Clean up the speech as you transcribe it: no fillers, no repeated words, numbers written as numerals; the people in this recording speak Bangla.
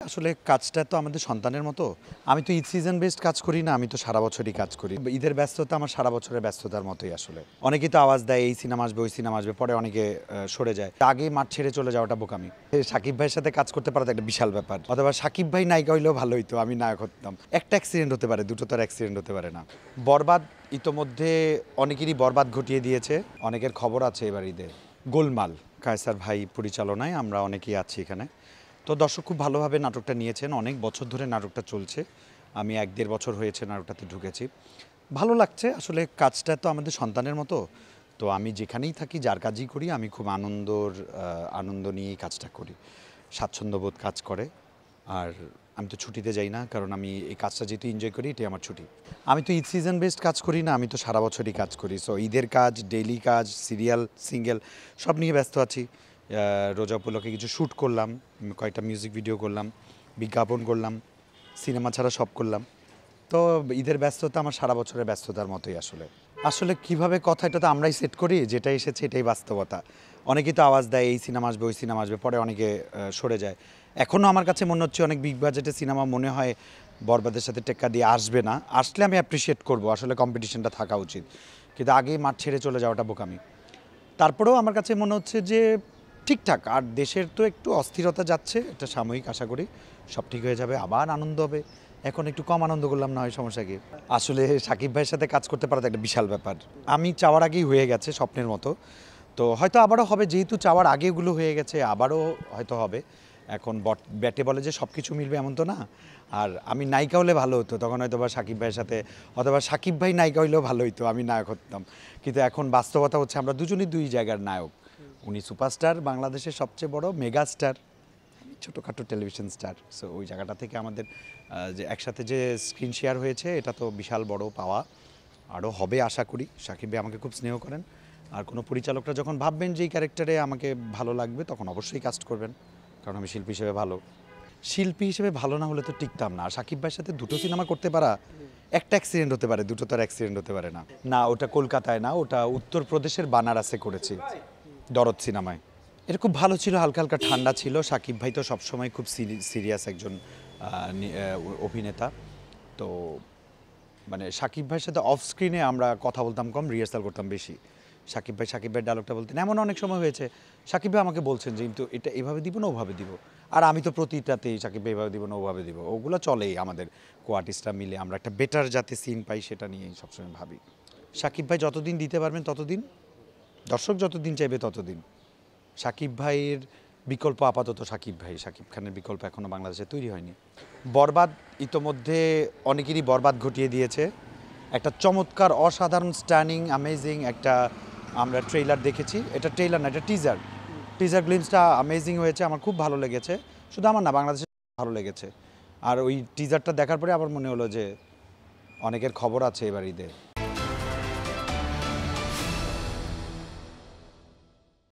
আসলে কাজটা তো আমাদের সন্তানের মতো। আমি তো ঈদ সিজন বেসড কাজ করি না, আমি তো সারা বছরই কাজ করি। ঈদের ব্যস্ততা আমার সারা বছরের ব্যস্ততার মতোই আসলে। অনেকেই তো আওয়াজ দেয় এই সিনেমা আসবে, ওই সিনেমা আসবে, পরে অনেকে সরে যায়। আগেই মাঠ ছেড়ে চলে যাওয়াটা বোকামি। সাকিব ভাইয়ের সাথে কাজ করতে পারা তো একটা বিশাল ব্যাপার। অথবা সাকিব ভাই নায়িকা হইলেও ভালো হইতো, আমি নায়ক হতাম। একটা অ্যাক্সিডেন্ট হতে পারে, দুটো তো আর অ্যাক্সিডেন্ট হতে পারে না। বরবাদ ইতোমধ্যে অনেকেরই বরবাদ ঘটিয়ে দিয়েছে। অনেকের খবর আছে এবার ঈদে। গোলমাল কায়সার ভাই পরিচালনায় আমরা অনেকেই আছি এখানে। তো দর্শক খুব ভালোভাবে নাটকটা নিয়েছেন। অনেক বছর ধরে নাটকটা চলছে। আমি ১-১.৫ বছর হয়েছে নাটকটাতে ঢুকেছি। ভালো লাগছে। আসলে কাজটা তো আমাদের সন্তানের মতো। তো আমি যেখানেই থাকি, যার কাজই করি, আমি খুব আনন্দ নিয়েই কাজটা করি। স্বাচ্ছন্দ্যবোধ কাজ করে। আর আমি তো ছুটিতে যাই না, কারণ আমি এই কাজটা যেহেতু এনজয় করি, এটাই আমার ছুটি। আমি তো ঈদ সিজন বেসড কাজ করি না, আমি তো সারা বছরই কাজ করি। সো ঈদের কাজ, ডেইলি কাজ, সিরিয়াল, সিঙ্গেল সব নিয়ে ব্যস্ত আছি। রোজা উপলক্ষে কিছু শ্যুট করলাম, কয়েকটা মিউজিক ভিডিও করলাম, বিজ্ঞাপন করলাম, সিনেমা ছাড়া সব করলাম। তো ঈদের ব্যস্ততা আমার সারা বছরের ব্যস্ততার মতোই আসলে। আসলে কিভাবে কথা, এটা তো আমরাই সেট করি, যেটা এসেছে এটাই বাস্তবতা। অনেকেই তো আওয়াজ দেয় এই সিনেমা আসবে, ওই সিনেমা আসবে, পরে অনেকে সরে যায়। এখনও আমার কাছে মনে হচ্ছে অনেক বিগ বাজেটের সিনেমা মনে হয় বরবাদের সাথে টেক্কা দিয়ে আসবে না। আসলে আমি অ্যাপ্রিসিয়েট করব, আসলে কম্পিটিশনটা থাকা উচিত। কিন্তু আগেই মাঠ ছেড়ে চলে যাওয়াটা বোকামি। তারপরেও আমার কাছে মনে হচ্ছে যে ঠিকঠাক। আর দেশের তো একটু অস্থিরতা যাচ্ছে, এটা সাময়িক, আশা করি সব ঠিক হয়ে যাবে, আবার আনন্দ হবে। এখন একটু কম আনন্দ করলাম না হয়, সমস্যা কি? আসলে সাকিব ভাইয়ের সাথে কাজ করতে পারা তো একটা বিশাল ব্যাপার। আমি চাওয়ার আগেই হয়ে গেছে স্বপ্নের মতো। তো হয়তো আবারও হবে, যেহেতু চাওয়ার আগে এগুলো হয়ে গেছে, আবারও হয়তো হবে। এখন ব্যাটে বলে যে সব কিছু মিলবে এমন তো না। আর আমি নায়িকা হলে ভালো হতো, তখন হয়তো বা সাকিব ভাইয়ের সাথে, অথবা সাকিব ভাই নায়িকা হইলেও ভালো হতো, আমি নায়ক হতাম। কিন্তু এখন বাস্তবতা হচ্ছে আমরা দুজনই দুই জায়গার নায়ক। উনি সুপারস্টার, বাংলাদেশের সবচেয়ে বড় মেগা স্টার, ছোটোখাটো টেলিভিশন স্টার। সো ওই জায়গাটা থেকে আমাদের যে একসাথে যে স্ক্রিন শেয়ার হয়েছে, এটা তো বিশাল বড় পাওয়া। আরও হবে আশা করি। সাকিব ভাই আমাকে খুব স্নেহ করেন। আর কোনো পরিচালকরা যখন ভাববেন যে এই ক্যারেক্টারে আমাকে ভালো লাগবে, তখন অবশ্যই কাস্ট করবেন, কারণ আমি শিল্পী হিসেবে ভালো। শিল্পী হিসেবে ভালো না হলে তো টিকতাম না। আর সাকিব ভাইয়ের সাথে দুটো সিনেমা করতে পারা, একটা অ্যাক্সিডেন্ট হতে পারে, দুটো তো আর অ্যাক্সিডেন্ট হতে পারে না। না, ওটা কলকাতায় না, ওটা উত্তরপ্রদেশের বানারসে করেছি, দরদ সিনেমায়। এটা খুব ভালো ছিল, হালকা হালকা ঠান্ডা ছিল। সাকিব ভাই তো সবসময় খুব সিরিয়াস একজন অভিনেতা। তো মানে সাকিব ভাইয়ের সাথে অফ স্ক্রিনে আমরা কথা বলতাম কম, রিহার্সাল করতাম বেশি। সাকিব ভাইয়ের ডায়লগটা বলতেন, এমন অনেক সময় হয়েছে সাকিব ভাই আমাকে বলছেন যে কিন্তু এটা এভাবে দিব না ওভাবে দিব। আর আমি তো প্রতিটাতেই সাকিব ভাই এভাবে দিব না ওভাবে দিব, ওগুলো চলেই আমাদের কো আর্টিস্টরা মিলে। আমরা একটা বেটার যাতে সিন পাই সেটা নিয়েই সবসময় ভাবি। সাকিব ভাই যতদিন দিতে পারবেন ততদিন, দর্শক যতদিন চাইবে ততদিন। সাকিব ভাইয়ের বিকল্প আপাতত সাকিব ভাই, সাকিব খানের বিকল্প এখনও বাংলাদেশে তৈরি হয়নি। বরবাদ ইতোমধ্যে অনেকেরই বরবাদ ঘটিয়ে দিয়েছে। একটা চমৎকার, অসাধারণ, স্ট্যানিং, অ্যামেজিং একটা আমরা ট্রেইলার দেখেছি। এটা ট্রেইলার না, এটা টিজার। টিজার গ্লিমসটা অ্যামেজিং হয়েছে, আমার খুব ভালো লেগেছে। শুধু আমার না, বাংলাদেশে ভালো লেগেছে। আর ওই টিজারটা দেখার পরে আমার মনে হলো যে অনেকের খবর আছে এবার ঈদে।